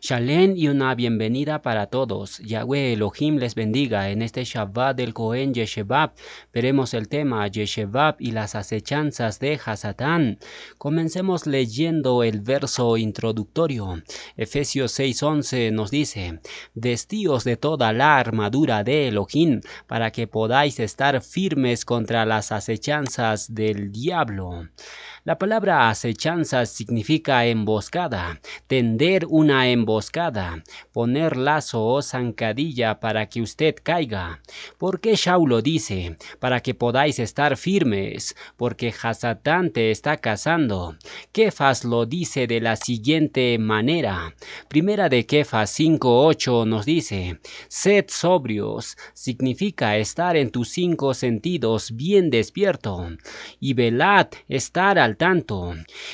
Shalem y una bienvenida para todos. Yahweh Elohim les bendiga. En este Shabbat del Cohen Yeshebab veremos el tema Yeshebab y las acechanzas de Hasatán. Comencemos leyendo el verso introductorio. Efesios 6:11 nos dice: vestíos de toda la armadura de Elohim para que podáis estar firmes contra las acechanzas del diablo. La palabra acechanza significa emboscada, tender una emboscada, poner lazo o zancadilla para que usted caiga. ¿Por qué Shaulo dice? Para que podáis estar firmes, porque Hasatán te está cazando. Kefas lo dice de la siguiente manera. Primera de Kefas 5:8 nos dice: sed sobrios, significa estar en tus 5 sentidos bien despierto, y velad, estar al tanto.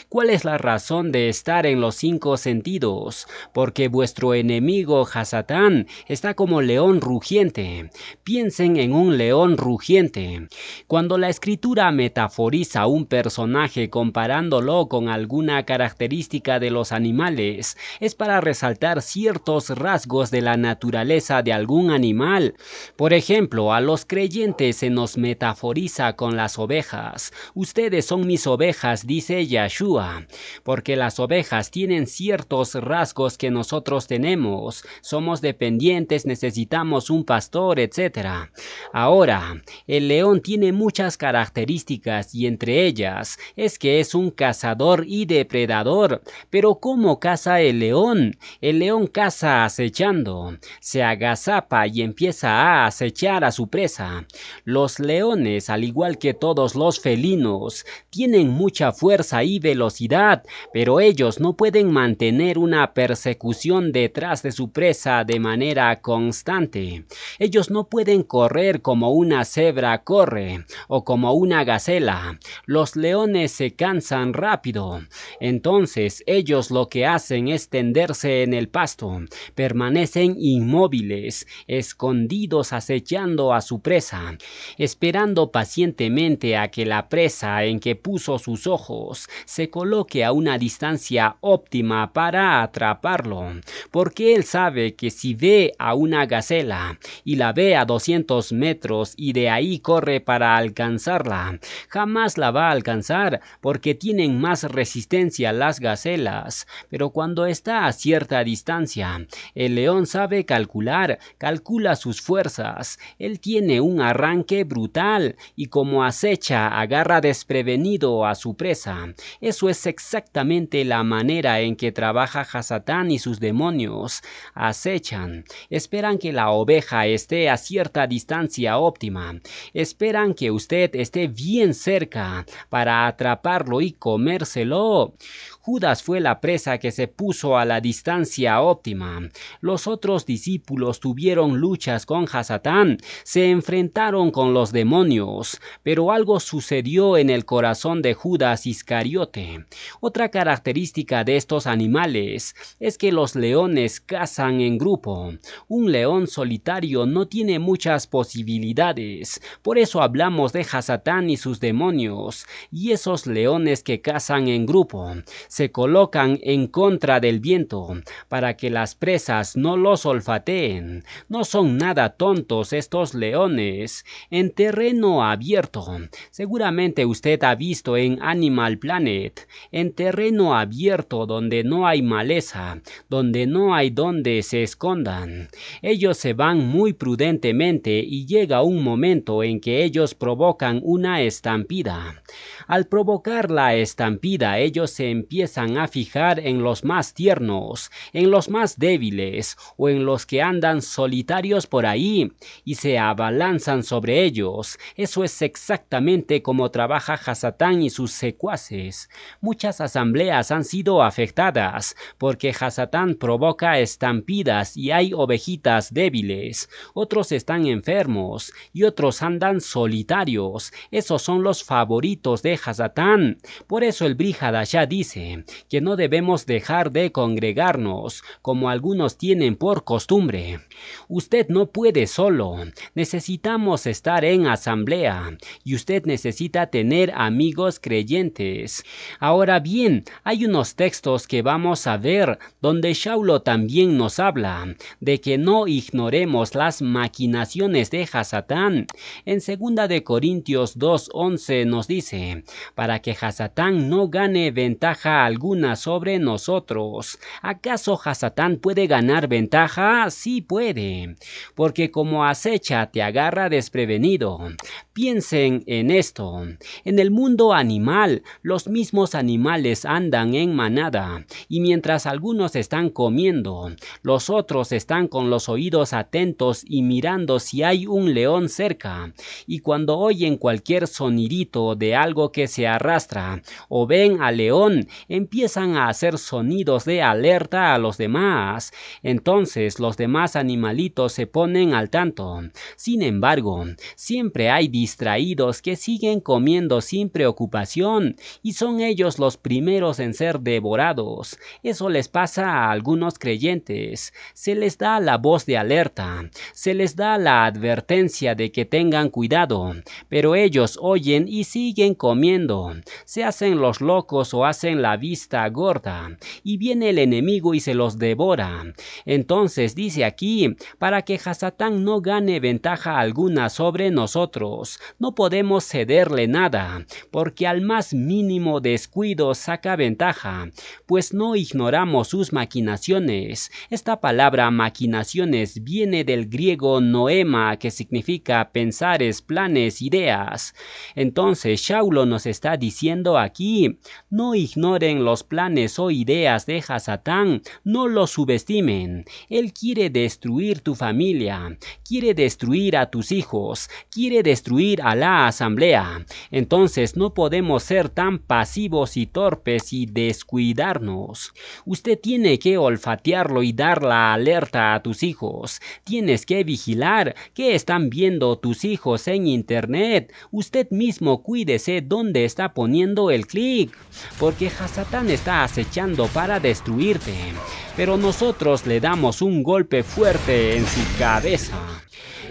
¿Cuál es la razón de estar en los 5 sentidos? Porque vuestro enemigo Hasatán está como león rugiente. Piensen en un león rugiente. Cuando la escritura metaforiza a un personaje comparándolo con alguna característica de los animales, es para resaltar ciertos rasgos de la naturaleza de algún animal. Por ejemplo, a los creyentes se nos metaforiza con las ovejas. Ustedes son mis ovejas, dice Yahshua, porque las ovejas tienen ciertos rasgos que nosotros tenemos. Somos dependientes, necesitamos un pastor, etc. Ahora, el león tiene muchas características y entre ellas es que es un cazador y depredador. Pero ¿cómo caza el león? El león caza acechando, se agazapa y empieza a acechar a su presa. Los leones, al igual que todos los felinos, tienen mucha fuerza y velocidad, pero ellos no pueden mantener una persecución detrás de su presa de manera constante. Ellos no pueden correr como una cebra corre o como una gacela. Los leones se cansan rápido. Entonces ellos lo que hacen es tenderse en el pasto, permanecen inmóviles, escondidos acechando a su presa, esperando pacientemente a que la presa en que puso sus ojos se coloque a una distancia óptima para atraparlo, porque él sabe que si ve a una gacela y la ve a 200 metros y de ahí corre para alcanzarla, jamás la va a alcanzar porque tienen más resistencia las gacelas. Pero cuando está a cierta distancia, el león sabe calcula sus fuerzas. Él tiene un arranque brutal y como acecha, agarra desprevenido a su presa. Eso es exactamente la manera en que trabaja Hasatán y sus demonios. Acechan, esperan que la oveja esté a cierta distancia óptima, esperan que usted esté bien cerca para atraparlo y comérselo. Judas fue la presa que se puso a la distancia óptima. Los otros discípulos tuvieron luchas con Hasatán, se enfrentaron con los demonios, pero algo sucedió en el corazón de Judas Iscariote. Otra característica de estos animales es que los leones cazan en grupo. Un león solitario no tiene muchas posibilidades, por eso hablamos de Hasatán y sus demonios, y esos leones que cazan en grupo se colocan en contra del viento para que las presas no los olfateen. No son nada tontos estos leones. En terreno abierto, seguramente usted ha visto en Animal Planet, en terreno abierto donde no hay maleza, donde no hay donde se escondan, ellos se van muy prudentemente y llega un momento en que ellos provocan una estampida. Al provocar la estampida, ellos se empiezan a fijar en los más tiernos, en los más débiles o en los que andan solitarios por ahí y se abalanzan sobre ellos. Eso es exactamente como trabaja Hasatán y sus secuaces. Muchas asambleas han sido afectadas porque Hasatán provoca estampidas y hay ovejitas débiles. Otros están enfermos y otros andan solitarios. Esos son los favoritos de de Hasatán. Por eso el Bri Hadashah dice que no debemos dejar de congregarnos como algunos tienen por costumbre. Usted no puede solo, necesitamos estar en asamblea y usted necesita tener amigos creyentes. Ahora bien, hay unos textos que vamos a ver donde Shaulo también nos habla de que no ignoremos las maquinaciones de Hasatán. En 2 de Corintios 2:11 nos dice, para que Hasatán no gane ventaja alguna sobre nosotros. ¿Acaso Hasatán puede ganar ventaja? Sí puede, porque como acecha te agarra desprevenido. Piensen en esto. En el mundo animal, los mismos animales andan en manada, y mientras algunos están comiendo, los otros están con los oídos atentos y mirando si hay un león cerca, y cuando oyen cualquier sonidito de algo que se arrastra o ven al león, empiezan a hacer sonidos de alerta a los demás. Entonces los demás animalitos se ponen al tanto. Sin embargo, siempre hay distraídos que siguen comiendo sin preocupación y son ellos los primeros en ser devorados. Eso les pasa a algunos creyentes. Se les da la voz de alerta, se les da la advertencia de que tengan cuidado, pero ellos oyen y siguen comiendo. Se hacen los locos o hacen la vista gorda y viene el enemigo y se los devora. Entonces dice aquí, para que Hasatán no gane ventaja alguna sobre nosotros, no podemos cederle nada, porque al más mínimo descuido saca ventaja, pues no ignoramos sus maquinaciones. Esta palabra maquinaciones viene del griego noema, que significa pensares, planes, ideas. Entonces Shaulo nos está diciendo aquí, no ignoren los planes o ideas de Hasatán, no lo subestimen. Él quiere destruir tu familia, quiere destruir a tus hijos, quiere destruir a la asamblea. Entonces no podemos ser tan pasivos y torpes y descuidarnos. Usted tiene que olfatearlo y dar la alerta a tus hijos. Tienes que vigilar qué están viendo tus hijos en internet. Usted mismo cuídese dónde está poniendo el clic, porque Hasatán está acechando para destruirte, pero nosotros le damos un golpe fuerte en su cabeza.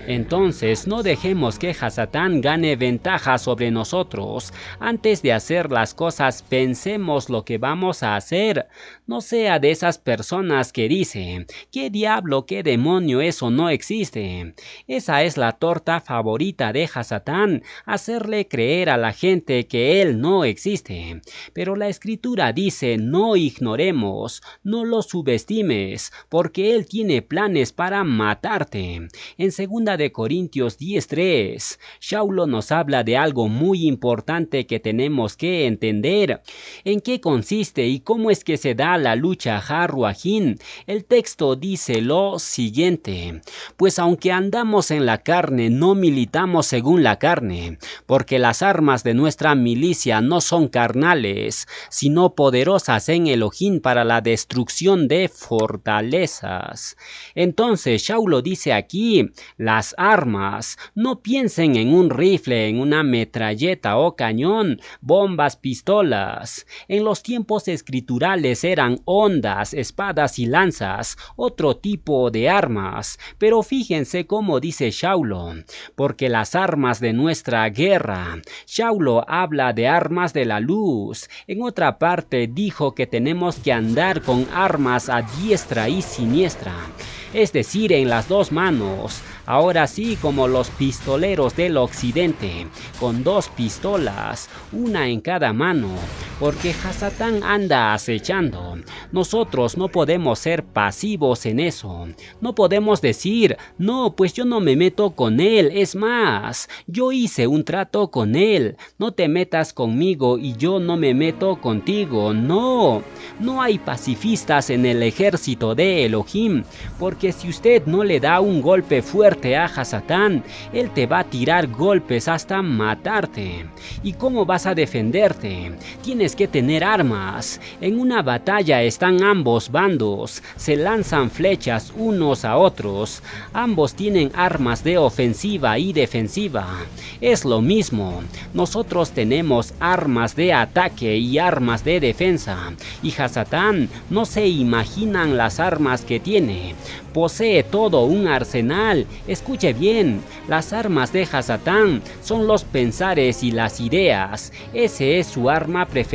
Entonces no dejemos que Hasatán gane ventaja sobre nosotros. Antes de hacer las cosas pensemos lo que vamos a hacer. No sea de esas personas que dicen, ¿qué diablo, qué demonio, eso no existe? Esa es la torta favorita de Hasatán, hacerle creer a la gente que él no existe. Pero la escritura dice, no ignoremos, no lo subestimes, porque él tiene planes para matarte. En 2 de Corintios 10:3, Shaulo nos habla de algo muy importante que tenemos que entender. ¿En qué consiste y cómo es que se da la lucha Harruajín? El texto dice lo siguiente, pues aunque andamos en la carne, no militamos según la carne, porque las armas de nuestra milicia no son carnales, sino poderosas en Elohim para la destrucción de fortalezas. Entonces Shaulo dice aquí, las armas, no piensen en un rifle, en una metralleta o cañón, bombas, pistolas. En los tiempos escriturales eran hondas, espadas y lanzas, otro tipo de armas. Pero fíjense cómo dice Shaulo, porque las armas de nuestra guerra. Shaulo habla de armas de la luz. En otra parte dijo que tenemos que andar con armas a diestra y siniestra, es decir, en las dos manos. Ahora sí, como los pistoleros del occidente, con 2 pistolas, una en cada mano, porque Hasatán anda acechando. Nosotros no podemos ser pasivos en eso. No podemos decir, no, pues yo no me meto con él. Es más, yo hice un trato con él. No te metas conmigo y yo no me meto contigo. No, no hay pacifistas en el ejército de Elohim, porque si usted no le da un golpe fuerte a Hasatán, él te va a tirar golpes hasta matarte. ¿Y cómo vas a defenderte? Tienes tienes que tener armas. En una batalla están ambos bandos, se lanzan flechas unos a otros. Ambos tienen armas de ofensiva y defensiva. Es lo mismo. Nosotros tenemos armas de ataque y armas de defensa. Y Hasatán no se imaginan las armas que tiene. Posee todo un arsenal. Escuche bien, las armas de Hasatán son los pensares y las ideas. Ese es su arma preferida.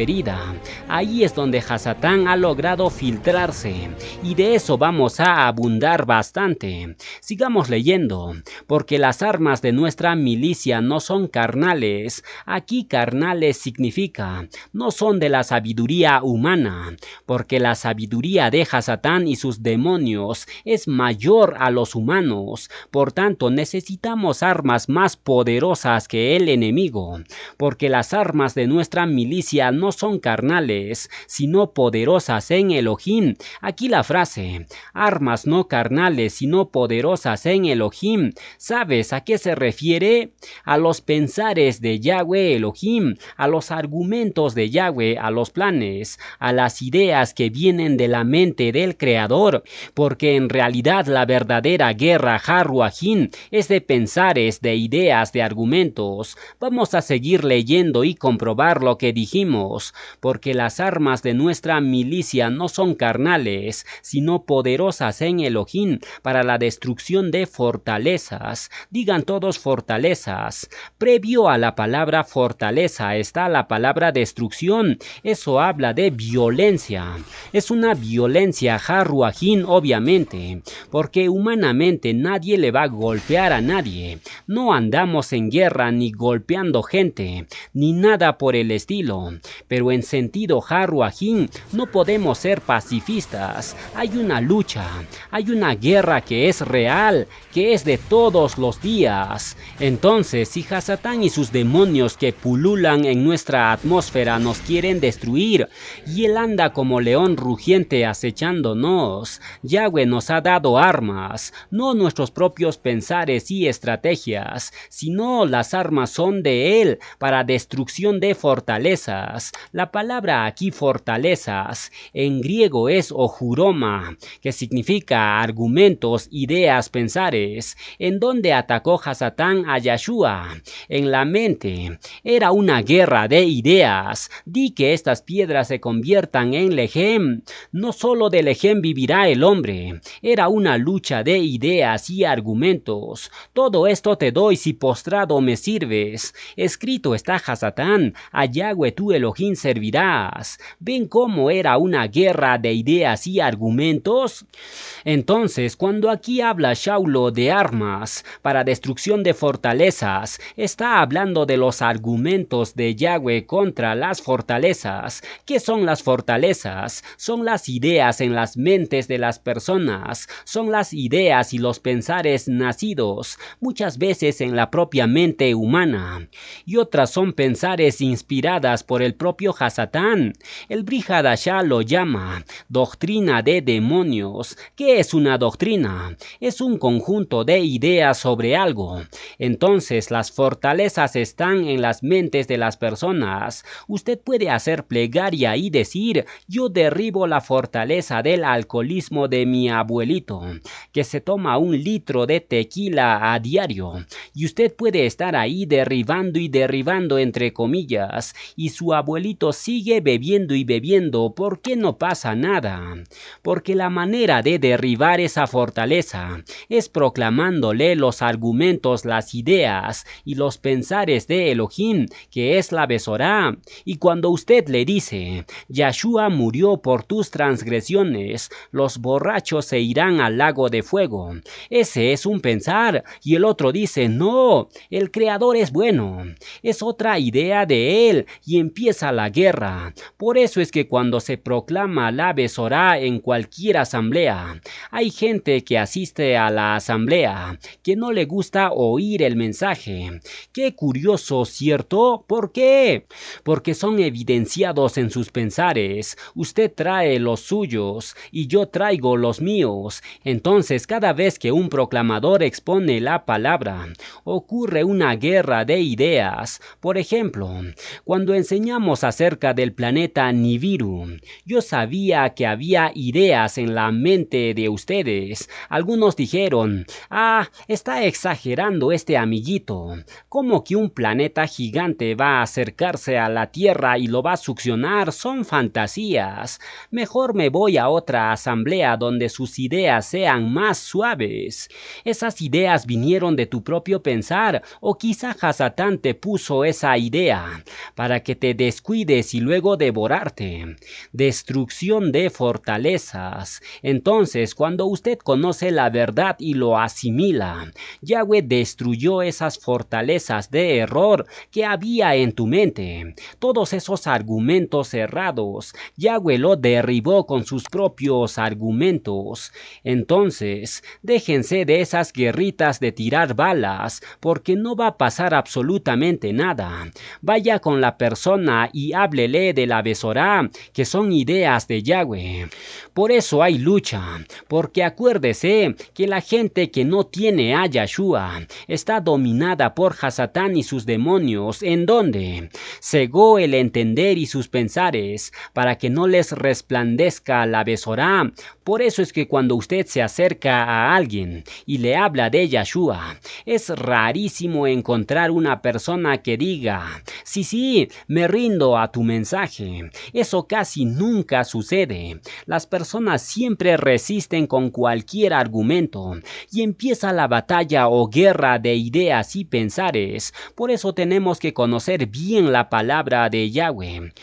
Ahí es donde Hasatán ha logrado filtrarse, y de eso vamos a abundar bastante. Sigamos leyendo, porque las armas de nuestra milicia no son carnales. Aquí carnales significa, no son de la sabiduría humana, porque la sabiduría de Hasatán y sus demonios es mayor a los humanos. Por tanto, necesitamos armas más poderosas que el enemigo, porque las armas de nuestra milicia no son carnales, sino poderosas en Elohim. Aquí la frase, armas no carnales, sino poderosas en Elohim. ¿Sabes a qué se refiere? A los pensares de Yahweh Elohim, a los argumentos de Yahweh, a los planes, a las ideas que vienen de la mente del Creador, porque en realidad la verdadera guerra Harruajim es de pensares, de ideas, de argumentos. Vamos a seguir leyendo y comprobar lo que dijimos, porque las armas de nuestra milicia no son carnales, sino poderosas en Elohim para la destrucción de fortalezas. Digan todos fortalezas. Previo a la palabra fortaleza está la palabra destrucción. Eso habla de violencia. Es una violencia Harruajim, obviamente, porque humanamente nadie le va a golpear a nadie. No andamos en guerra ni golpeando gente, ni nada por el estilo. Pero en sentido Harruajim no podemos ser pacifistas. Hay una lucha, hay una guerra que es real, que es de todos los días. Entonces, si Hasatán y sus demonios que pululan en nuestra atmósfera nos quieren destruir, y él anda como león rugiente acechándonos, Yahweh nos ha dado armas, no nuestros propios pensares y estrategias, sino las armas son de él para destrucción de fortalezas. La palabra aquí fortalezas en griego es ojuroma, que significa argumentos, ideas, pensares. ¿En dónde atacó Hasatán a Yahshua? En la mente. Era una guerra de ideas. Di que estas piedras se conviertan en lejem. No solo de lejem vivirá el hombre. Era una lucha de ideas y argumentos. Todo esto te doy si postrado me sirves. Escrito está Hasatán, a Yahweh tu Elohim servirás. ¿Ven cómo era una guerra de ideas y argumentos? Entonces, cuando aquí habla Shaulo de armas para destrucción de fortalezas, está hablando de los argumentos de Yahweh contra las fortalezas. ¿Qué son las fortalezas? Son las ideas en las mentes de las personas, son las ideas y los pensares nacidos, muchas veces en la propia mente humana, y otras son pensares inspiradas por el propio Hasatán. El Bri Hadashah lo llama doctrina de demonios. ¿Qué es una doctrina? Es un conjunto de ideas sobre algo. Entonces las fortalezas están en las mentes de las personas. Usted puede hacer plegaria y decir, yo derribo la fortaleza del alcoholismo de mi abuelito, que se toma 1 litro de tequila a diario, y usted puede estar ahí derribando y derribando entre comillas, y su abuelito sigue bebiendo y bebiendo. ¿Por qué no pasa nada? Porque la manera de derribar esa fortaleza es proclamándole los argumentos, las ideas y los pensares de Elohim, que es la Besorá. Y cuando usted le dice, Yahshua murió por tus transgresiones, los borrachos se irán al lago de fuego, ese es un pensar, y el otro dice, no, el Creador es bueno, es otra idea de él, y empieza la guerra. Por eso es que cuando se proclama la Besorá en cualquier asamblea, hay gente que asiste a la asamblea que no le gusta oír el mensaje. Qué curioso, ¿cierto? ¿Por qué? Porque son evidenciados en sus pensares. Usted trae los suyos y yo traigo los míos. Entonces, cada vez que un proclamador expone la palabra, ocurre una guerra de ideas. Por ejemplo, cuando enseñamos hablemos acerca del planeta Nibiru. Yo sabía que había ideas en la mente de ustedes. Algunos dijeron, está exagerando este amiguito. ¿Cómo que un planeta gigante va a acercarse a la Tierra y lo va a succionar? Son fantasías. Mejor me voy a otra asamblea donde sus ideas sean más suaves. Esas ideas vinieron de tu propio pensar, o quizá Hasatán te puso esa idea para que te descuides y luego devorarte. Destrucción de fortalezas. Entonces, cuando usted conoce la verdad y lo asimila, Yahweh destruyó esas fortalezas de error que había en tu mente. Todos esos argumentos errados, Yahweh lo derribó con sus propios argumentos. Entonces, déjense de esas guerritas de tirar balas, porque no va a pasar absolutamente nada. Vaya con la persona y háblele de la Besorá, que son ideas de Yahweh. Por eso hay lucha, porque acuérdese que la gente que no tiene a Yahshua está dominada por Hasatán y sus demonios. ¿En dónde? Cegó el entender y sus pensares, para que no les resplandezca la Besorá. Por eso es que cuando usted se acerca a alguien y le habla de Yahshua, es rarísimo encontrar una persona que diga, sí, me rindo a tu mensaje. Eso casi nunca sucede. Las personas siempre resisten con cualquier argumento y empieza la batalla o guerra de ideas y pensares. Por eso tenemos que conocer bien la palabra de Yahweh.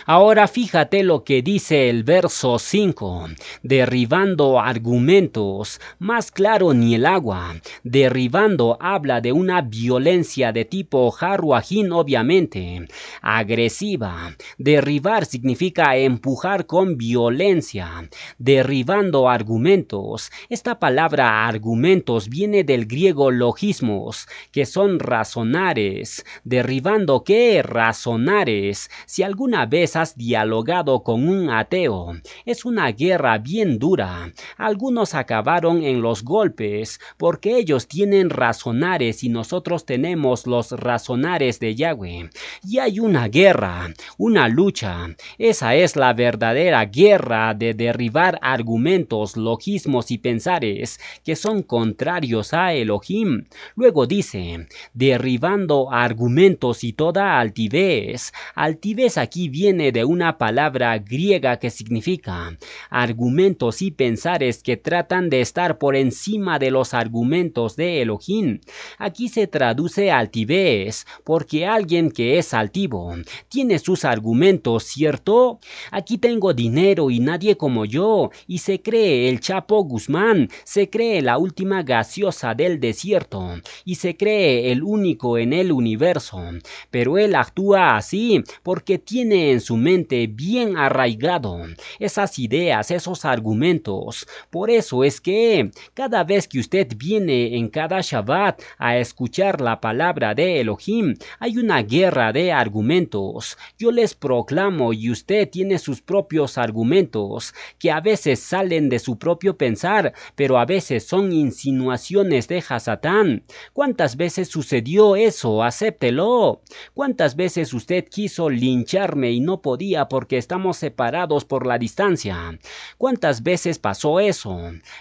Ahora fíjate lo que dice el verso 5. Derribando argumentos, más claro ni el agua. Derribando habla de una violencia de tipo Harwajín, obviamente. Agresiva. Derribar significa empujar con violencia. Derribando argumentos. Esta palabra argumentos viene del griego logismos, que son razonares. Derribando, ¿qué? Razonares. Si alguna vez has dialogado con un ateo, es una guerra bien dura. Algunos acabaron en los golpes porque ellos tienen razonares y nosotros tenemos los razonares de Yahweh. Y hay una guerra, una lucha. Esa es la verdadera guerra de derribar argumentos, logismos y pensares que son contrarios a Elohim. Luego dice, derribando argumentos y toda altivez. Altivez aquí viene de una palabra griega que significa argumentos y pensares que tratan de estar por encima de los argumentos de Elohim. Aquí se traduce altivez, porque alguien que es altivo tiene sus argumentos, ¿cierto? Aquí tengo dinero y nadie como yo, y se cree el Chapo Guzmán, se cree la última gaseosa del desierto, y se cree el único en el universo, pero él actúa así porque tiene en su mente bien arraigado esas ideas, esos argumentos. Por eso es que cada vez que usted viene en cada Shabbat a escuchar la palabra de Elohim, hay una guerra de argumentos. Yo les proclamo y usted tiene sus propios argumentos, que a veces salen de su propio pensar, pero a veces son insinuaciones de Hasatán. ¿Cuántas veces sucedió eso? Acéptelo. ¿Cuántas veces usted quiso lincharme y no podía porque estamos separados por la distancia? ¿Cuántas veces pasó eso?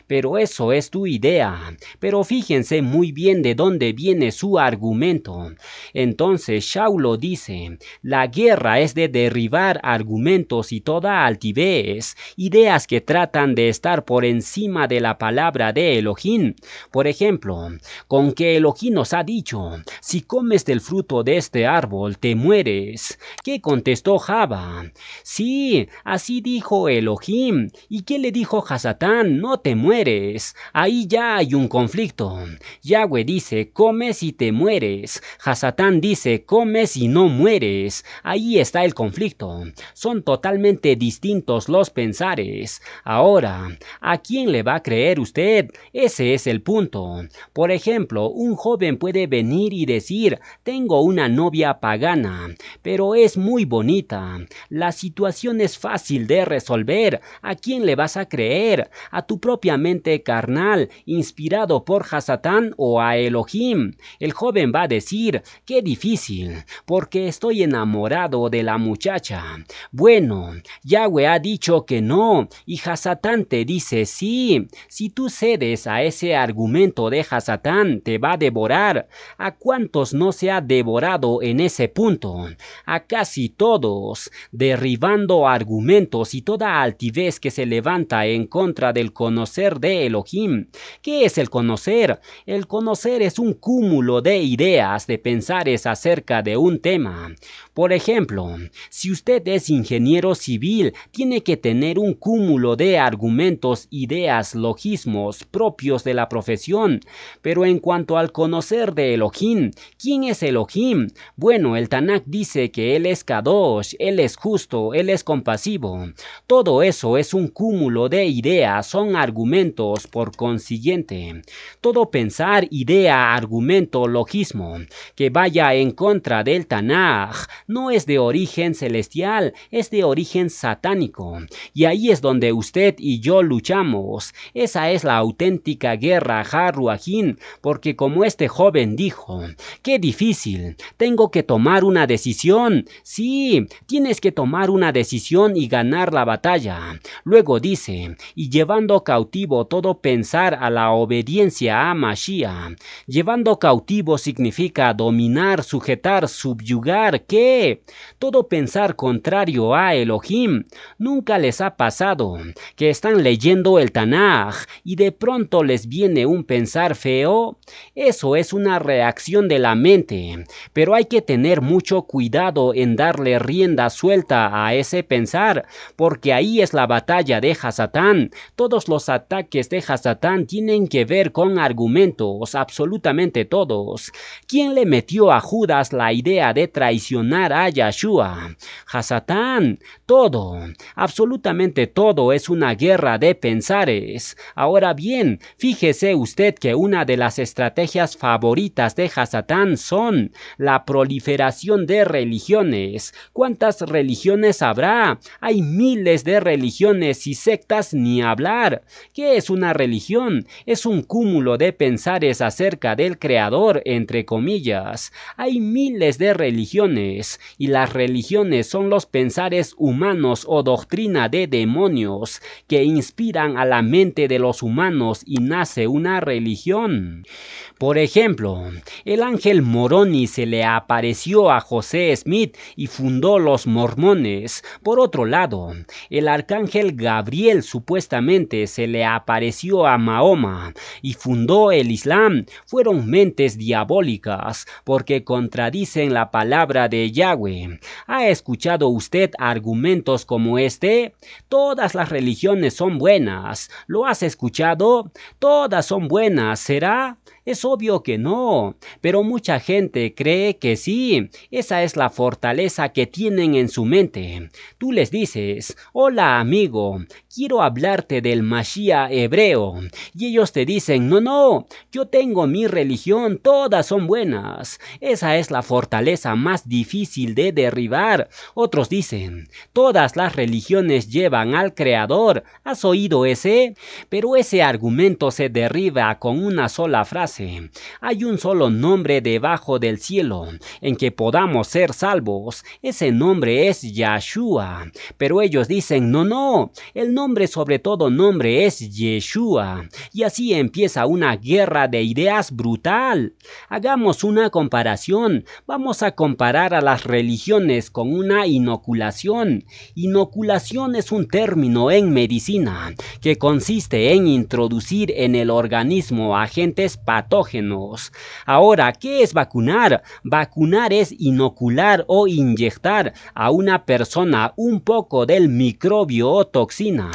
Pero eso es tu idea. Pero fíjense muy bien de dónde viene su argumento. Entonces Shaulo dice, la guerra es de derribar argumentos y toda altivez, ideas que tratan de estar por encima de la palabra de Elohim. Por ejemplo, con que Elohim nos ha dicho, si comes del fruto de este árbol te mueres. ¿Qué contestó Java? Sí, así dijo Elohim. ¿Y qué le dijo Hasatán? No te mueres. Ahí ya hay un conflicto. Yahweh dice, comes y te mueres. Hasatán dice, comes y no mueres. Ahí está el conflicto. Son totalmente distintos los pensares. Ahora, ¿a quién le va a creer usted? Ese es el punto. Por ejemplo, un joven puede venir y decir, tengo una novia pagana, pero es muy bonita. La situación es fácil de resolver. ¿A quién le vas a creer? ¿A tu propia mente carnal, inspirado por Hasatán, o a Elohim? El joven va a decir, qué difícil, porque estoy enamorado enamorado de la muchacha. Bueno, Yahweh ha dicho que no, y Hasatán te dice sí. Si tú cedes a ese argumento de Hasatán, te va a devorar. ¿A cuántos no se ha devorado en ese punto? A casi todos, derribando argumentos y toda altivez que se levanta en contra del conocer de Elohim. ¿Qué es el conocer? El conocer es un cúmulo de ideas, de pensares acerca de un tema. Por ejemplo, si usted es ingeniero civil, tiene que tener un cúmulo de argumentos, ideas, logismos propios de la profesión. Pero en cuanto al conocer de Elohim, ¿quién es Elohim? Bueno, el Tanakh dice que Él es Kadosh, Él es justo, Él es compasivo. Todo eso es un cúmulo de ideas, son argumentos, por consiguiente. Todo pensar, idea, argumento, logismo, que vaya en contra del Tanakh, no es de origen celestial, es de origen satánico. Y ahí es donde usted y yo luchamos. Esa es la auténtica guerra Harruajín, porque como este joven dijo, ¡qué difícil! Tengo que tomar una decisión. Sí, tienes que tomar una decisión y ganar la batalla. Luego dice, y llevando cautivo todo pensar a la obediencia a Mashiach. Llevando cautivo significa dominar, sujetar, subyugar. ¿Qué? Todo pensar contrario a Elohim. Nunca les ha pasado que están leyendo el Tanaj y de pronto les viene un pensar feo. Eso es una reacción de la mente, pero hay que tener mucho cuidado en darle rienda suelta a ese pensar, porque ahí es la batalla de Hasatán. Todos los ataques de Hasatán tienen que ver con argumentos, absolutamente todos. ¿Quién le metió a Judas la idea de traicionar a Yahshua? Hasatán. Todo, absolutamente todo es una guerra de pensares. Ahora bien, fíjese usted que una de las estrategias favoritas de Hasatán son la proliferación de religiones. ¿Cuántas religiones habrá? Hay miles de religiones y sectas ni hablar. ¿Qué es una religión? Es un cúmulo de pensares acerca del Creador, entre comillas. Hay miles de religiones y las religiones son los pensares humanos o doctrina de demonios que inspiran a la mente de los humanos y nace una religión. Por ejemplo, el ángel Moroni se le apareció a José Smith y fundó los mormones. Por otro lado, el arcángel Gabriel supuestamente se le apareció a Mahoma y fundó el Islam. Fueron mentes diabólicas porque contradicen la palabra de Yahweh. ¿Ha escuchado usted argumentos como este? Todas las religiones son buenas. ¿Lo has escuchado? Todas son buenas, ¿será? Es obvio que no, pero mucha gente cree que sí. Esa es la fortaleza que tienen en su mente. Tú les dices, hola amigo, quiero hablarte del Mashiach hebreo. Y ellos te dicen, no, yo tengo mi religión, todas son buenas. Esa es la fortaleza más difícil de derribar. Otros dicen, todas las religiones llevan al Creador. ¿Has oído ese? Pero ese argumento se derriba con una sola frase. Hay un solo nombre debajo del cielo en que podamos ser salvos. Ese nombre es Yahshua. Pero ellos dicen, no, el nombre sobre todo nombre es Yeshua. Y así empieza una guerra de ideas brutal. Hagamos una comparación. Vamos a comparar a las religiones con una inoculación. Inoculación es un término en medicina que consiste en introducir en el organismo agentes patógenos. Ahora, ¿qué es vacunar? Vacunar es inocular o inyectar a una persona un poco del microbio o toxina.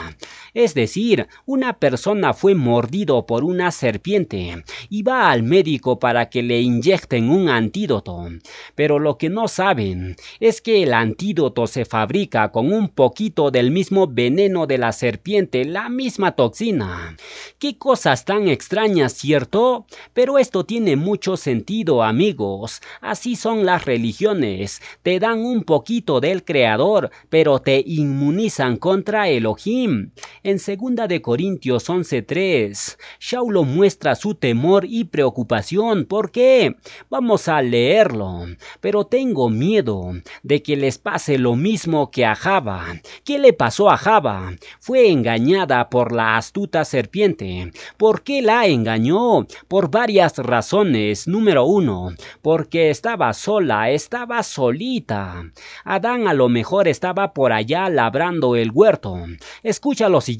Es decir, una persona fue mordido por una serpiente y va al médico para que le inyecten un antídoto. Pero lo que no saben es que el antídoto se fabrica con un poquito del mismo veneno de la serpiente, la misma toxina. ¡Qué cosas tan extrañas, cierto? Pero esto tiene mucho sentido, amigos. Así son las religiones. Te dan un poquito del Creador, pero te inmunizan contra Elohim. En 2 de Corintios 11:3, Saulo muestra su temor y preocupación. ¿Por qué? Vamos a leerlo. Pero tengo miedo de que les pase lo mismo que a Java. ¿Qué le pasó a Java? Fue engañada por la astuta serpiente. ¿Por qué la engañó? Por varias razones. Número 1, porque estaba sola, estaba solita. Adán a lo mejor estaba por allá labrando el huerto. Escucha lo siguiente: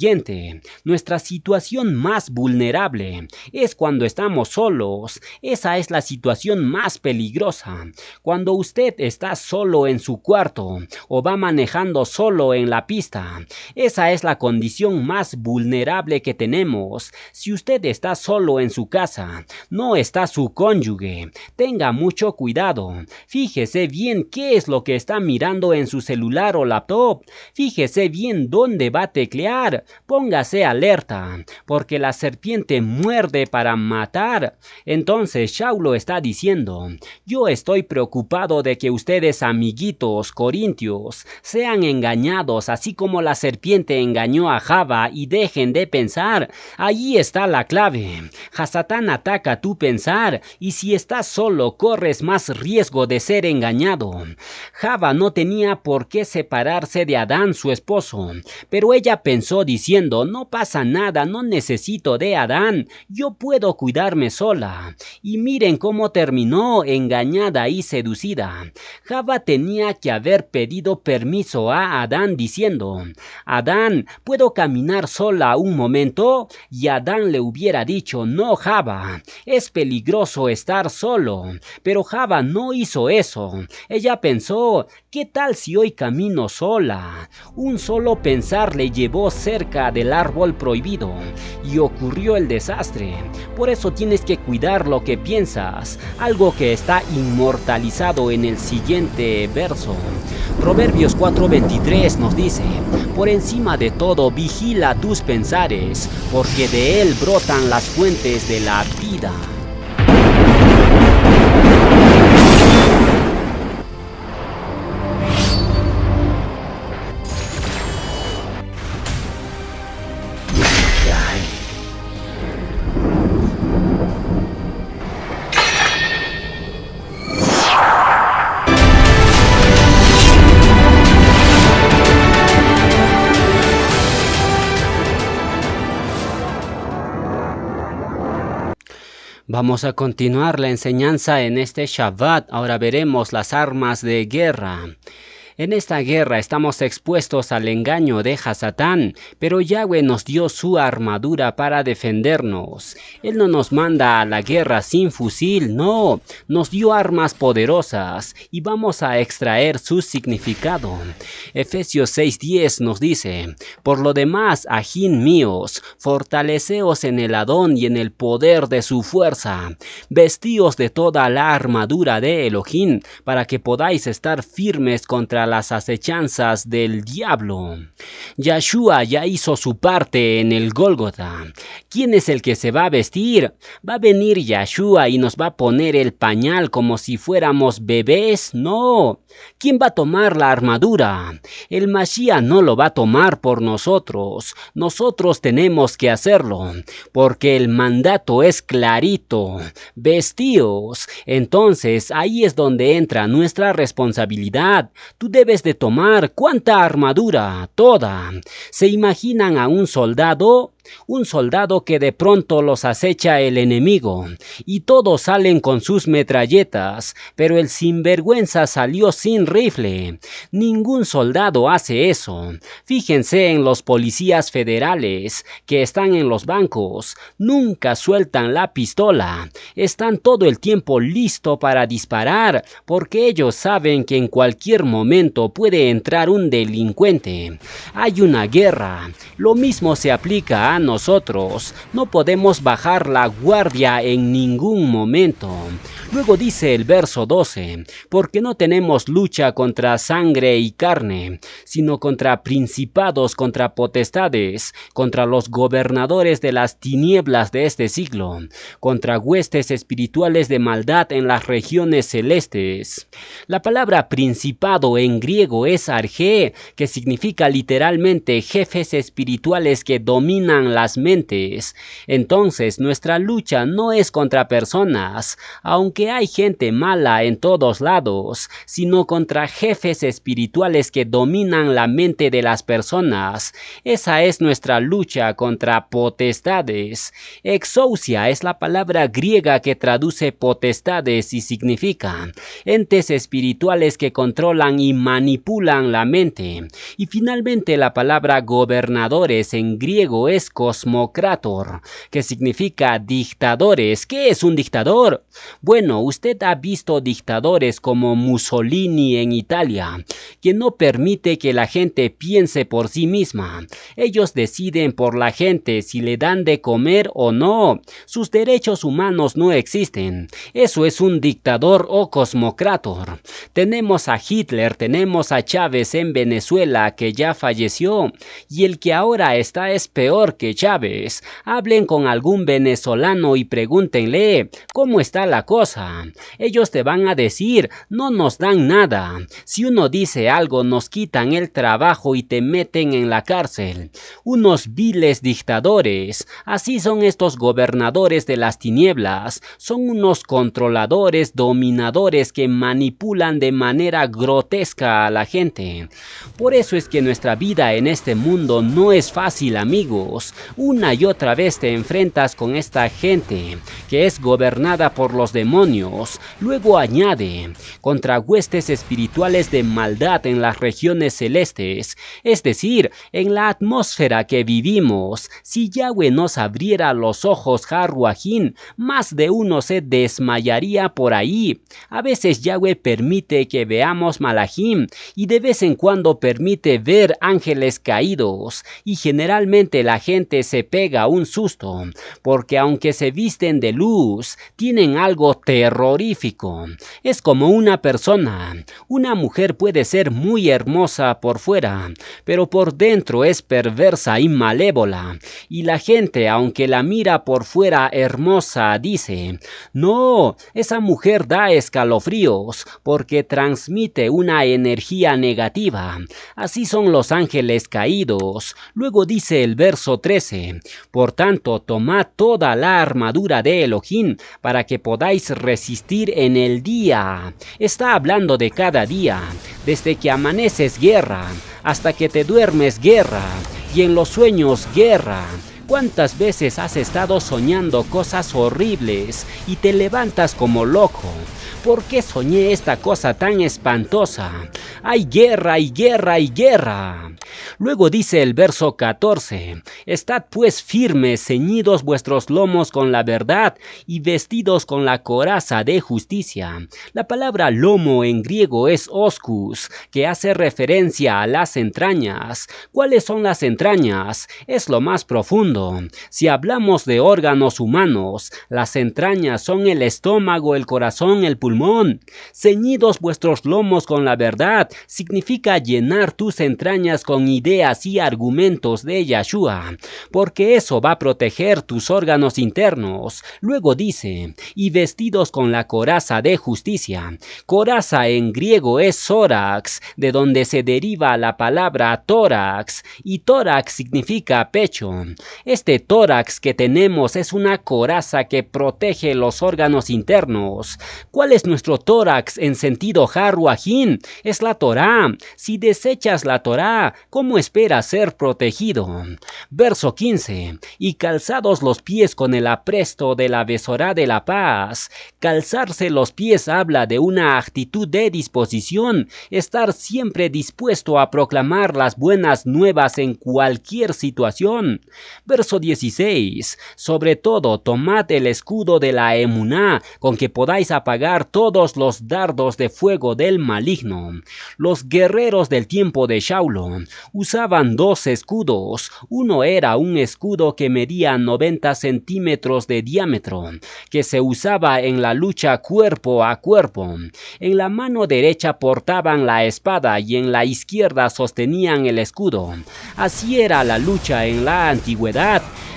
nuestra situación más vulnerable es cuando estamos solos. Esa es la situación más peligrosa. Cuando usted está solo en su cuarto o va manejando solo en la pista, esa es la condición más vulnerable que tenemos. Si usted está solo en su casa, no está su cónyuge, tenga mucho cuidado. Fíjese bien qué es lo que está mirando en su celular o laptop. Fíjese bien dónde va a teclear. Póngase alerta, porque la serpiente muerde para matar. Entonces Saulo está diciendo: yo estoy preocupado de que ustedes, amiguitos corintios, sean engañados así como la serpiente engañó a Java, y dejen de pensar. Ahí está la clave. Hasatán ataca tu pensar, y si estás solo corres más riesgo de ser engañado. Java no tenía por qué separarse de Adán, su esposo, pero ella pensó diciendo: no pasa nada, no necesito de Adán, yo puedo cuidarme sola. Y miren cómo terminó, engañada y seducida. Java tenía que haber pedido permiso a Adán diciendo: Adán, ¿puedo caminar sola un momento? Y Adán le hubiera dicho: no, Java, es peligroso estar solo. Pero Java no hizo eso. Ella pensó: ¿qué tal si hoy camino sola? Un solo pensar le llevó cerca del árbol prohibido y ocurrió el desastre. Por eso tienes que cuidar lo que piensas, algo que está inmortalizado en el siguiente verso. Proverbios 4:23 nos dice: por encima de todo vigila tus pensares, porque de él brotan las fuentes de la vida. Vamos a continuar la enseñanza en este Shabbat. Ahora veremos las armas de guerra. En esta guerra estamos expuestos al engaño de Hasatán, pero Yahweh nos dio su armadura para defendernos. Él no nos manda a la guerra sin fusil, no, nos dio armas poderosas y vamos a extraer su significado. Efesios 6:10 nos dice: por lo demás, ajín míos, fortaleceos en el Adón y en el poder de su fuerza. Vestíos de toda la armadura de Elohim, para que podáis estar firmes contra las acechanzas del diablo. Yahshua ya hizo su parte en el Gólgota. ¿Quién es el que se va a vestir? ¿Va a venir Yahshua y nos va a poner el pañal como si fuéramos bebés? No. ¿Quién va a tomar la armadura? El Mashiach no lo va a tomar por nosotros. Nosotros tenemos que hacerlo, porque el mandato es clarito: vestíos. Entonces ahí es donde entra nuestra responsabilidad. Tú debes de tomar ¿cuánta armadura? Toda. ¿Se imaginan a un soldado? Un soldado que de pronto los acecha el enemigo y todos salen con sus metralletas, pero el sinvergüenza salió sin rifle. Ningún soldado hace eso. Fíjense en los policías federales que están en los bancos. Nunca sueltan la pistola. Están todo el tiempo listos para disparar, porque ellos saben que en cualquier momento puede entrar un delincuente. Hay una guerra. Lo mismo se aplica a para nosotros. No podemos bajar la guardia en ningún momento. Luego dice el verso 12, porque no tenemos lucha contra sangre y carne, sino contra principados, contra potestades, contra los gobernadores de las tinieblas de este siglo, contra huestes espirituales de maldad en las regiones celestes. La palabra principado en griego es arge, que significa literalmente jefes espirituales que dominan las mentes. Entonces, nuestra lucha no es contra personas, aunque hay gente mala en todos lados, sino contra jefes espirituales que dominan la mente de las personas. Esa es nuestra lucha contra potestades. Exousia es la palabra griega que traduce potestades y significa entes espirituales que controlan y manipulan la mente. Y finalmente la palabra gobernadores en griego es cosmocrator, que significa dictadores. ¿Qué es un dictador? Bueno, usted ha visto dictadores como Mussolini en Italia, que no permite que la gente piense por sí misma. Ellos deciden por la gente si le dan de comer o no. Sus derechos humanos no existen. Eso es un dictador o cosmocrator. Tenemos a Hitler, tenemos a Chávez en Venezuela, que ya falleció, y el que ahora está es peor que Chávez. Hablen con algún venezolano y pregúntenle cómo está la cosa. Ellos te van a decir, no nos dan nada. Si uno dice algo, nos quitan el trabajo y te meten en la cárcel. Unos viles dictadores. Así son estos gobernadores de las tinieblas. Son unos controladores, dominadores que manipulan de manera grotesca a la gente. Por eso es que nuestra vida en este mundo no es fácil, amigos. Una y otra vez te enfrentas con esta gente que es gobernada por los demonios. Luego añade, contra huestes espirituales de maldad en las regiones celestes, es decir, en la atmósfera que vivimos. Si Yahweh nos abriera los ojos, Harruajín, más de uno se desmayaría por ahí. A veces Yahweh permite que veamos malajim y de vez en cuando permite ver ángeles caídos, y generalmente la gente se pega un susto, porque aunque se visten de luz, tienen algo terrorífico. Es como una persona. Una mujer puede ser muy hermosa por fuera, pero por dentro es perversa y malévola, y la gente, aunque la mira por fuera hermosa, dice, no, esa mujer da escalofríos, porque transmite una energía negativa. Así son los ángeles caídos. Luego dice el verso 13, por tanto, tomad toda la armadura de Elohim para que podáis resistir en el día. Está hablando de cada día, desde que amaneces guerra, hasta que te duermes guerra, y en los sueños guerra. ¿Cuántas veces has estado soñando cosas horribles y te levantas como loco? ¿Por qué soñé esta cosa tan espantosa? ¡Hay guerra y guerra y guerra! Luego dice el verso 14, estad pues firmes, ceñidos vuestros lomos con la verdad y vestidos con la coraza de justicia. La palabra lomo en griego es oscus, que hace referencia a las entrañas. ¿Cuáles son las entrañas? Es lo más profundo. Si hablamos de órganos humanos, las entrañas son el estómago, el corazón, el pulmón. Ceñidos vuestros lomos con la verdad significa llenar tus entrañas con ideas y argumentos de Yahshua, porque eso va a proteger tus órganos internos. Luego dice, y vestidos con la coraza de justicia. Coraza en griego es tórax, de donde se deriva la palabra tórax, y tórax significa pecho. Este tórax que tenemos es una coraza que protege los órganos internos. ¿Cuál es nuestro tórax en sentido Harruajín? Es la Torá. Si desechas la Torá, ¿cómo esperas ser protegido? Verso 15. Y calzados los pies con el apresto de la besorá de la paz. Calzarse los pies habla de una actitud de disposición, estar siempre dispuesto a proclamar las buenas nuevas en cualquier situación. verso 16. Sobre todo, tomad el escudo de la emuná, con que podáis apagar todos los dardos de fuego del maligno. Los guerreros del tiempo de Saulo usaban dos escudos. Uno era un escudo que medía 90 centímetros de diámetro, que se usaba en la lucha cuerpo a cuerpo. En la mano derecha portaban la espada y en la izquierda sostenían el escudo. Así era la lucha en la antigüedad.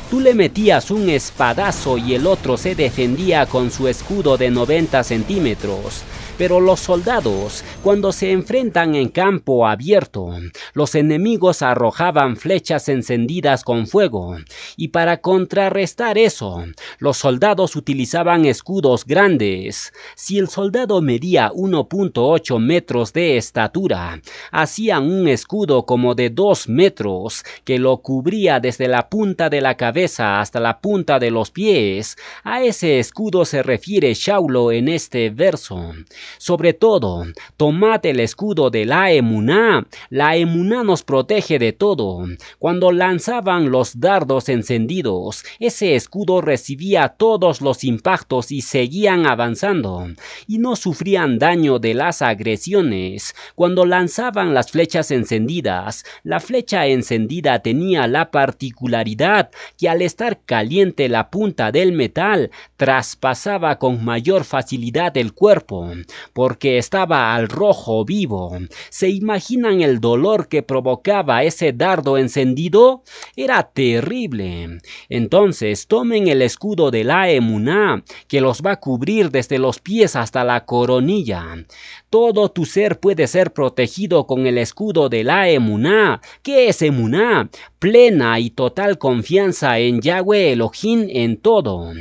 Tú le metías un espadazo y el otro se defendía con su escudo de 90 centímetros. Pero los soldados, cuando se enfrentan en campo abierto, los enemigos arrojaban flechas encendidas con fuego, y para contrarrestar eso, los soldados utilizaban escudos grandes. Si el soldado medía 1.8 metros de estatura, hacían un escudo como de 2 metros, que lo cubría desde la punta de la cabeza hasta la punta de los pies. A ese escudo se refiere Saulo en este verso. Sobre todo, tomad el escudo de la emuná. La emuná nos protege de todo. Cuando lanzaban los dardos encendidos, ese escudo recibía todos los impactos y seguían avanzando, y no sufrían daño de las agresiones. Cuando lanzaban las flechas encendidas, la flecha encendida tenía la particularidad que al estar caliente la punta del metal, traspasaba con mayor facilidad el cuerpo, porque estaba al rojo vivo. ¿Se imaginan el dolor que provocaba ese dardo encendido? Era terrible. Entonces tomen el escudo de la emuná, que los va a cubrir desde los pies hasta la coronilla. Todo tu ser puede ser protegido con el escudo de la emuná. ¿Qué es emuná? Plena y total confianza en Yahweh Elohim en todo.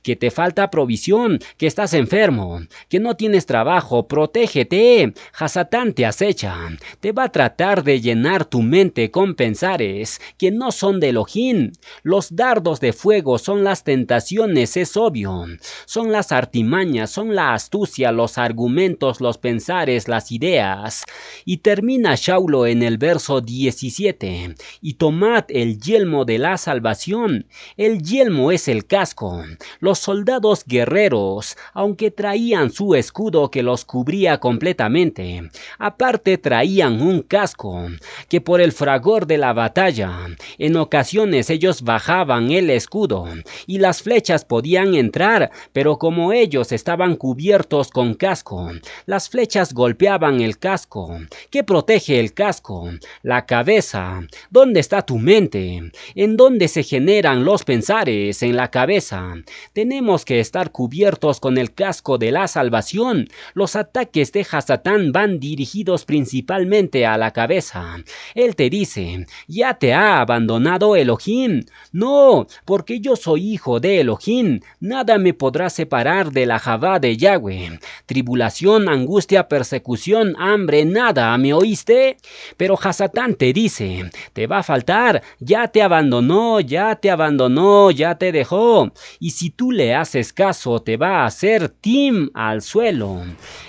Que te falta provisión, que estás enfermo, que no tienes trabajo, protégete. Hasatán te acecha, te va a tratar de llenar tu mente con pensares que no son de Elohim. Los dardos de fuego son las tentaciones, es obvio. Son las artimañas, son la astucia, los argumentos, los pensares, las ideas. Y termina Saulo en el verso 17. Y tomad el yelmo de la salvación. El yelmo es el casco. Los soldados guerreros, aunque traían su escudo que los cubría completamente, aparte traían un casco, que por el fragor de la batalla, en ocasiones ellos bajaban el escudo, y las flechas podían entrar, pero como ellos estaban cubiertos con casco, las flechas golpeaban el casco. ¿Qué protege el casco? La cabeza. ¿Dónde está tu mente? ¿En dónde se generan los pensares? En la cabeza. Tenemos que estar cubiertos con el casco de la salvación. Los ataques de Hasatán van dirigidos principalmente a la cabeza. Él te dice, ¿ya te ha abandonado Elohim? No, porque yo soy hijo de Elohim. Nada me podrá separar de la Javá de Yahweh. Tribulación, angustia, persecución, hambre, nada, ¿me oíste? Pero Hasatán te dice, te va a faltar, ya te abandonó, ya te dejó. Y si tú le haces caso, te va a hacer tim al suelo.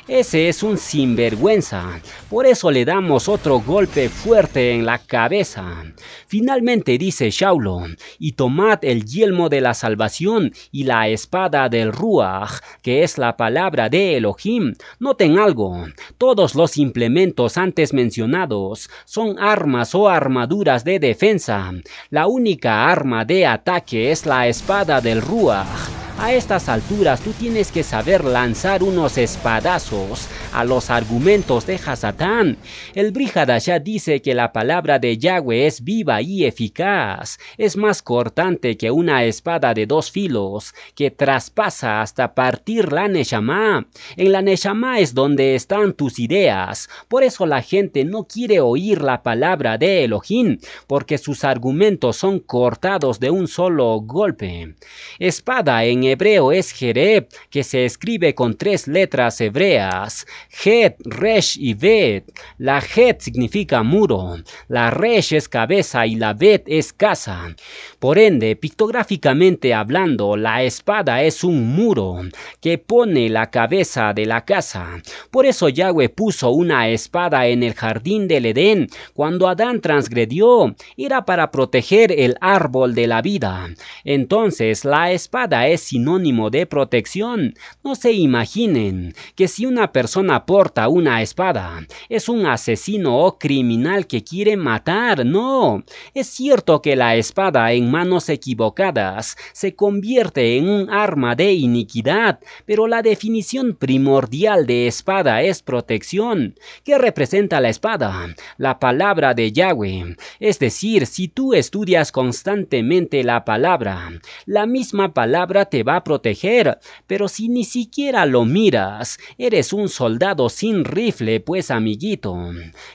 Ese es un sinvergüenza. Por eso le damos otro golpe fuerte en la cabeza. Finalmente dice Saulo, y tomad el yelmo de la salvación y la espada del Ruach, que es la palabra de Elohim. Noten algo, todos los implementos antes mencionados son armas o armaduras de defensa. La única arma de ataque es la espada del Ruach. A estas alturas tú tienes que saber lanzar unos espadazos a los argumentos de Hasatán. El Brit Hadashah dice que la palabra de Yahweh es viva y eficaz. Es más cortante que una espada de 2 filos, que traspasa hasta partir la Neshama. En la Neshama es donde están tus ideas. Por eso la gente no quiere oír la palabra de Elohim, porque sus argumentos son cortados de un solo golpe. Espada en hebreo es Jereb, que se escribe con 3 letras hebreas, Het, Resh y Bet. La Het significa muro, la Resh es cabeza y la Bet es casa. Por ende, pictográficamente hablando, la espada es un muro que pone la cabeza de la casa. Por eso Yahweh puso una espada en el jardín del Edén cuando Adán transgredió. Era para proteger el árbol de la vida. Entonces, la espada es sinónimo de protección. No se imaginen que si una persona porta una espada, es un asesino o criminal que quiere matar. No, es cierto que la espada en manos equivocadas se convierte en un arma de iniquidad, pero la definición primordial de espada es protección. ¿Qué representa la espada? La palabra de Yahweh. Es decir, si tú estudias constantemente la palabra, la misma palabra te va a proteger, pero si ni siquiera lo miras, eres un soldado sin rifle, pues amiguito.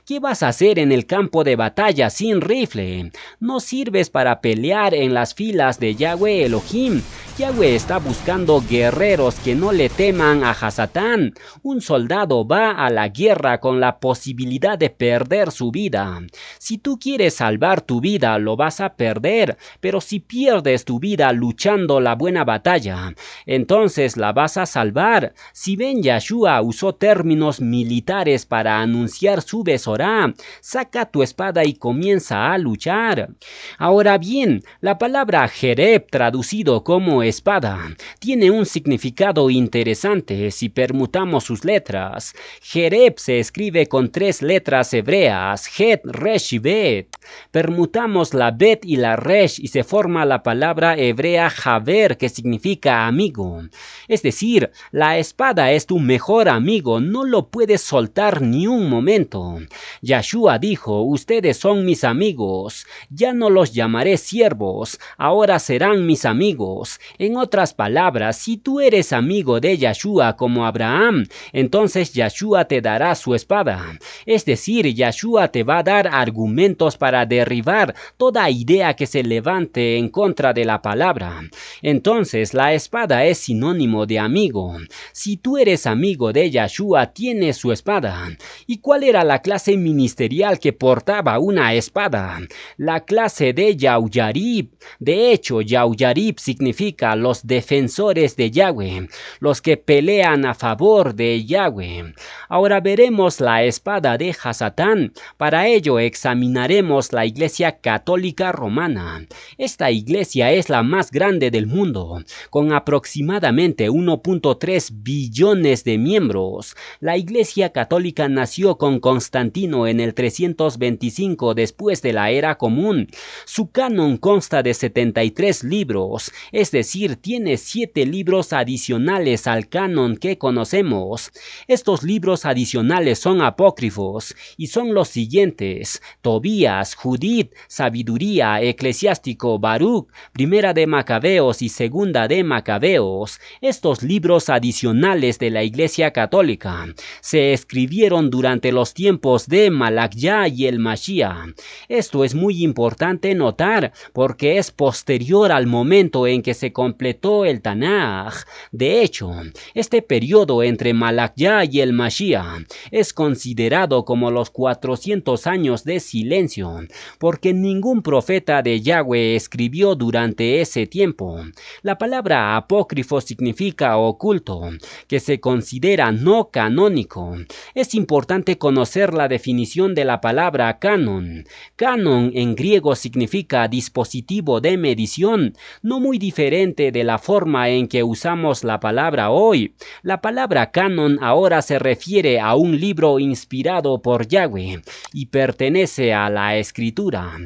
¿Qué vas a hacer en el campo de batalla sin rifle? No sirves para pelear en las filas de Yahweh Elohim. Yahweh está buscando guerreros que no le teman a Hasatán. Un soldado va a la guerra con la posibilidad de perder su vida. Si tú quieres salvar tu vida, lo vas a perder, pero si pierdes tu vida luchando la buena batalla, entonces la vas a salvar. Si Ben Yahshua usó términos militares para anunciar su Besorá, saca tu espada y comienza a luchar. Ahora bien, la palabra Jereb, traducido como espada, tiene un significado interesante si permutamos sus letras. Jereb se escribe con 3 letras hebreas, Het, Resh y Bet. Permutamos la Bet y la Resh y se forma la palabra hebrea Javer, que significa amigo. Es decir, la espada es tu mejor amigo, no lo puedes soltar ni un momento. Yahshua dijo, ustedes son mis amigos, ya no los llamaré siervos, ahora serán mis amigos. En otras palabras, si tú eres amigo de Yahshua como Abraham, entonces Yahshua te dará su espada. Es decir, Yahshua te va a dar argumentos para derribar toda idea que se levante en contra de la palabra. Entonces, la espada es sinónimo de amigo. Si tú eres amigo de Yahshua, tienes su espada. ¿Y cuál era la clase ministerial que portaba una espada? La clase de Yauyarib. De hecho, Yauyarib significa los defensores de Yahweh, los que pelean a favor de Yahweh. Ahora veremos la espada de Hasatán. Para ello examinaremos la Iglesia Católica Romana. Esta iglesia es la más grande del mundo, con aproximadamente 1.3 billones de miembros. La Iglesia Católica nació con Constantino en el 325 después de la Era Común. Su canon consta de 73 libros, es decir, tiene 7 libros adicionales al canon que conocemos. Estos libros adicionales son apócrifos y son los siguientes: Tobías, Judith, Sabiduría, Eclesiástico, Baruch, Primera de Macabeos y Segunda de Macabeos. Estos libros adicionales de la Iglesia Católica se escribieron durante los tiempos de Malaquía y el Mashiach. Esto es muy importante notar porque es posterior al momento en que se completó el Tanaj. De hecho, este periodo entre Malaquía y el Mashiach es considerado como los 400 años de silencio, porque ningún profeta de Yahweh escribió durante ese tiempo. La palabra apócrifo significa oculto, que se considera no canónico. Es importante conocer la definición de la palabra canon. Canon en griego significa dispositivo de medición, no muy diferente de la forma en que usamos la palabra hoy. La palabra canon ahora se refiere a un libro inspirado por Yahweh y pertenece a la escritura.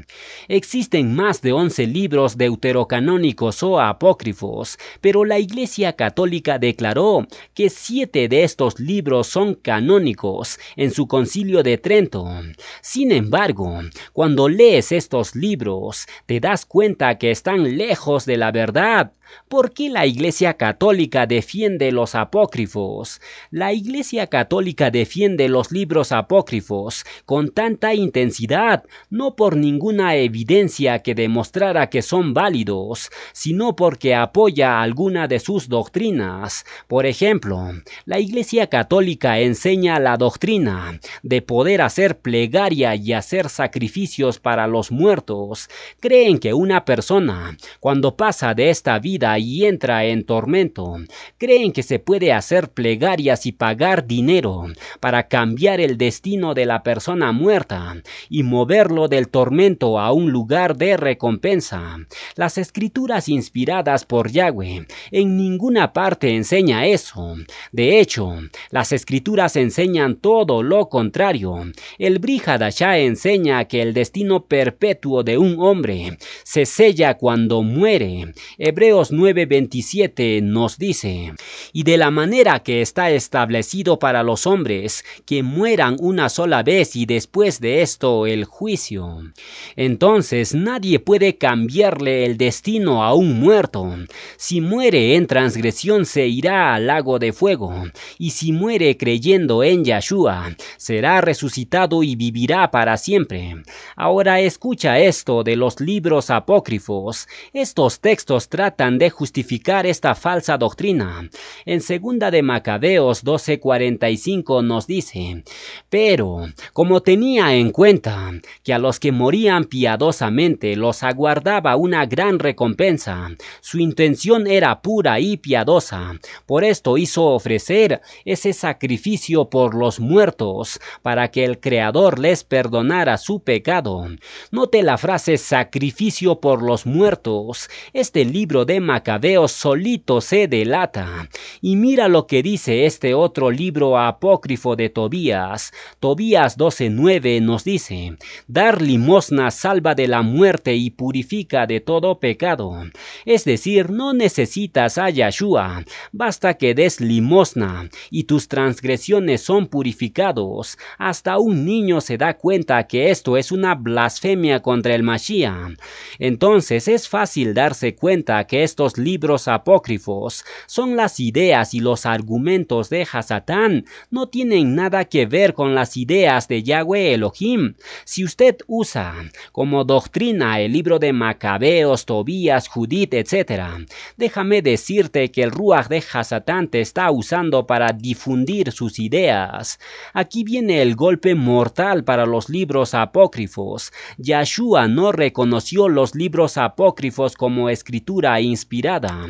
Existen más de 11 libros deuterocanónicos o apócrifos, pero la Iglesia Católica declaró que 7 de estos libros son canónicos en su Concilio de Trento. Sin embargo, cuando lees estos libros, te das cuenta que están lejos de la verdad. ¿Por qué la Iglesia Católica defiende los apócrifos? La Iglesia Católica defiende los libros apócrifos con tanta intensidad, no por ninguna evidencia que demostrara que son válidos, sino porque apoya alguna de sus doctrinas. Por ejemplo, la Iglesia Católica enseña la doctrina de poder hacer plegaria y hacer sacrificios para los muertos. Creen que una persona, cuando pasa de esta vida y entra en tormento, creen que se puede hacer plegarias y pagar dinero para cambiar el destino de la persona muerta y moverlo del tormento a un lugar de recompensa. Las escrituras inspiradas por Yahweh en ninguna parte enseña eso. De hecho, las escrituras enseñan todo lo contrario. El Brit Hadashah enseña que el destino perpetuo de un hombre se sella cuando muere. Hebreos 9:27 nos dice: y de la manera que está establecido para los hombres, que mueran una sola vez y después de esto el juicio. Entonces nadie puede cambiarle el destino a un muerto. Si muere en transgresión se irá al lago de fuego, y si muere creyendo en Yahshua, será resucitado y vivirá para siempre. Ahora escucha esto de los libros apócrifos. Estos textos tratan de justificar esta falsa doctrina. En 2 de Macabeos 12:45 nos dice: pero, como tenía en cuenta que a los que morían piadosamente los aguardaba una gran recompensa, su intención era pura y piadosa. Por esto hizo ofrecer ese sacrificio por los muertos, para que el Creador les perdonara su pecado. Note la frase sacrificio por los muertos. Este libro de Macabeos solito se delata. Y mira lo que dice este otro libro apócrifo de Tobías. Tobías 12:9 nos dice: dar limosna salva de la muerte y purifica de todo pecado. Es decir, no necesitas a Yahshua, basta que des limosna y tus transgresiones son purificados. Hasta un niño se da cuenta que esto es una blasfemia contra el Mashiach. Entonces es fácil darse cuenta que estos libros apócrifos son las ideas y los argumentos de Hasatán, no tienen nada que ver con las ideas de Yahweh Elohim. Si usted usa como doctrina el libro de Macabeos, Tobías, Judith, etc., déjame decirte que el Ruach de Hasatán te está usando para difundir sus ideas. Aquí viene el golpe mortal para los libros apócrifos. Yahshua no reconoció los libros apócrifos como escritura inspirada.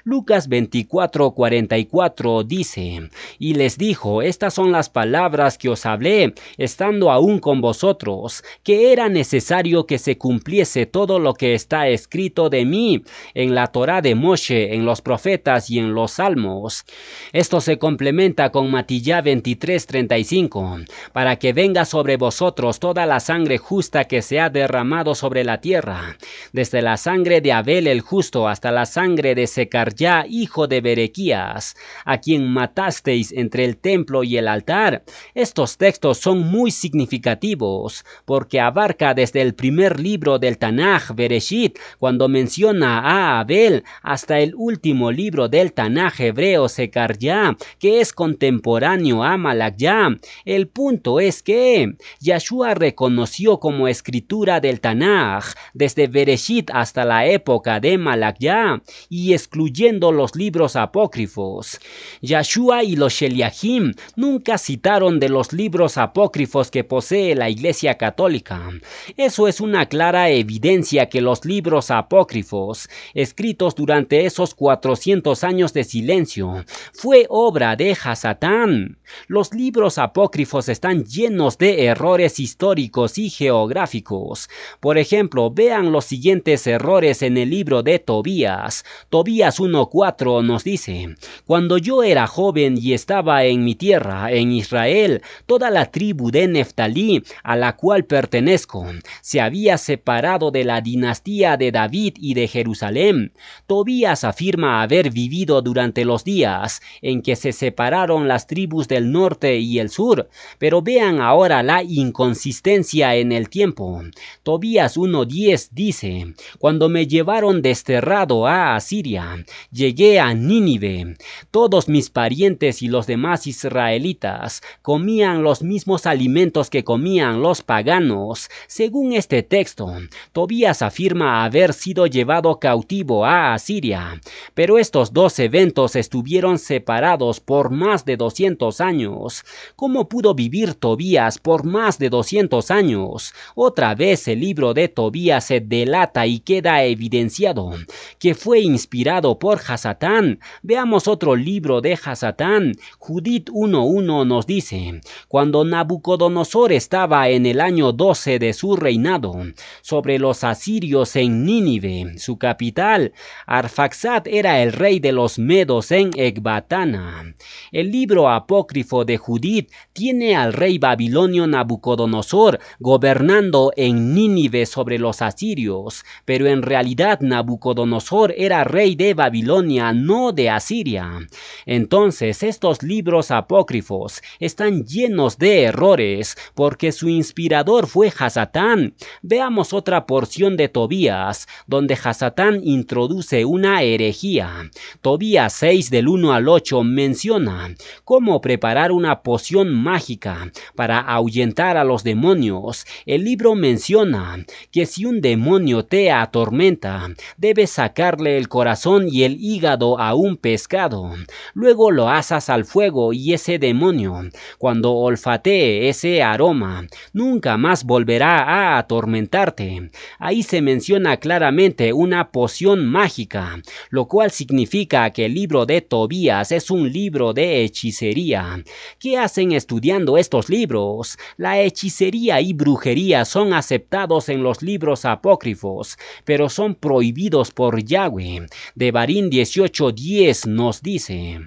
Lucas 24:44 dice: y les dijo: estas son las palabras que os hablé, estando aún con vosotros, que era necesario que se cumpliese todo lo que está escrito de mí en la Torá de Moshe, en los profetas y en los salmos. Esto se complementa con Matillá 23:35, para que venga sobre vosotros toda la sangre justa que se ha derramado sobre la tierra, desde la sangre de Abel el justo hasta la sangre de Secarjá, hijo de Berequías, a quien matasteis entre el templo y el altar. Estos textos son muy significativos, porque abarca desde el primer libro del Tanaj, Bereshit, cuando menciona a Abel, hasta el último libro del Tanaj hebreo, Secarjá, que es contemporáneo a Malakyá. El punto es que Yahshua reconoció como escritura del Tanaj desde Bereshit hasta la época de Malakyá, y excluyendo los libros apócrifos. Yahshua y los Sheliachim nunca citaron de los libros apócrifos que posee la Iglesia Católica. Eso es una clara evidencia que los libros apócrifos, escritos durante esos 400 años de silencio, fue obra de Hasatán. Los libros apócrifos están llenos de errores históricos y geográficos. Por ejemplo, vean los siguientes errores en el libro de Tobías. Tobías 1:4 nos dice: cuando yo era joven y estaba en mi tierra, en Israel, toda la tribu de Neftalí, a la cual pertenezco, se había separado de la dinastía de David y de Jerusalén. Tobías afirma haber vivido durante los días en que se separaron las tribus del norte y el sur, pero vean ahora la inconsistencia en el tiempo. Tobías 1:10 dice: cuando me llevaron desterrado llegado a Asiria, llegué a Nínive. Todos mis parientes y los demás israelitas comían los mismos alimentos que comían los paganos. Según este texto, Tobías afirma haber sido llevado cautivo a Asiria, pero estos dos eventos estuvieron separados por más de 200 años. ¿Cómo pudo vivir Tobías por más de 200 años? Otra vez el libro de Tobías se delata y queda evidenciado que fue inspirado por Hasatán. Veamos otro libro de Hasatán. Judith 1:1 nos dice: cuando Nabucodonosor estaba en el año 12 de su reinado sobre los asirios en Nínive, su capital, Arfaxad era el rey de los medos en Ecbatana. El libro apócrifo de Judith tiene al rey babilonio Nabucodonosor gobernando en Nínive sobre los asirios, pero en realidad Nabucodonosor era rey de Babilonia, no de Asiria. Entonces estos libros apócrifos están llenos de errores porque su inspirador fue Hasatán. Veamos otra porción de Tobías donde Hasatán introduce una herejía. Tobías 6 del 1 al 8 menciona cómo preparar una poción mágica para ahuyentar a los demonios. El libro menciona que si un demonio te atormenta, debes sacarle el corazón y el hígado a un pescado. Luego lo asas al fuego y ese demonio, cuando olfatee ese aroma, nunca más volverá a atormentarte. Ahí se menciona claramente una poción mágica, lo cual significa que el libro de Tobías es un libro de hechicería. ¿Qué hacen estudiando estos libros? La hechicería y brujería son aceptados en los libros apócrifos, pero son prohibidos por Yahweh. Devarim 18:10 nos dice: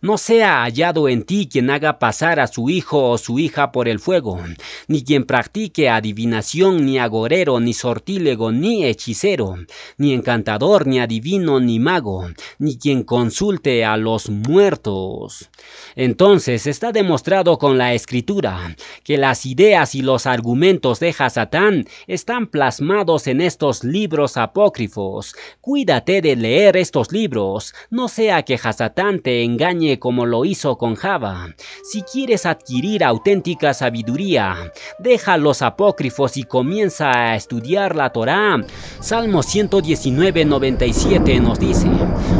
no sea hallado en ti quien haga pasar a su hijo o su hija por el fuego, ni quien practique adivinación, ni agorero, ni sortílego, ni hechicero, ni encantador, ni adivino, ni mago, ni quien consulte a los muertos. Entonces está demostrado con la escritura que las ideas y los argumentos de Hasatán están plasmados en estos libros apócrifos. Cuídate de leer estos libros, no sea que Hasatán te engañe como lo hizo con Java. Si quieres adquirir auténtica sabiduría, deja los apócrifos y comienza a estudiar la Torá. Salmo 119:97 nos dice: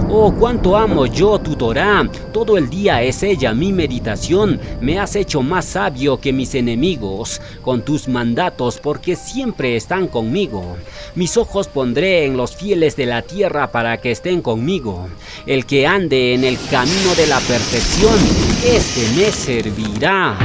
oh, cuánto amo yo tu Torá, todo el día es ella mi meditación. Me has hecho más sabio que mis enemigos con tus mandatos, porque siempre están conmigo. Mis ojos pondré en los fieles de la tierra para que estén conmigo. El que ande en el camino de la perfección, este me servirá.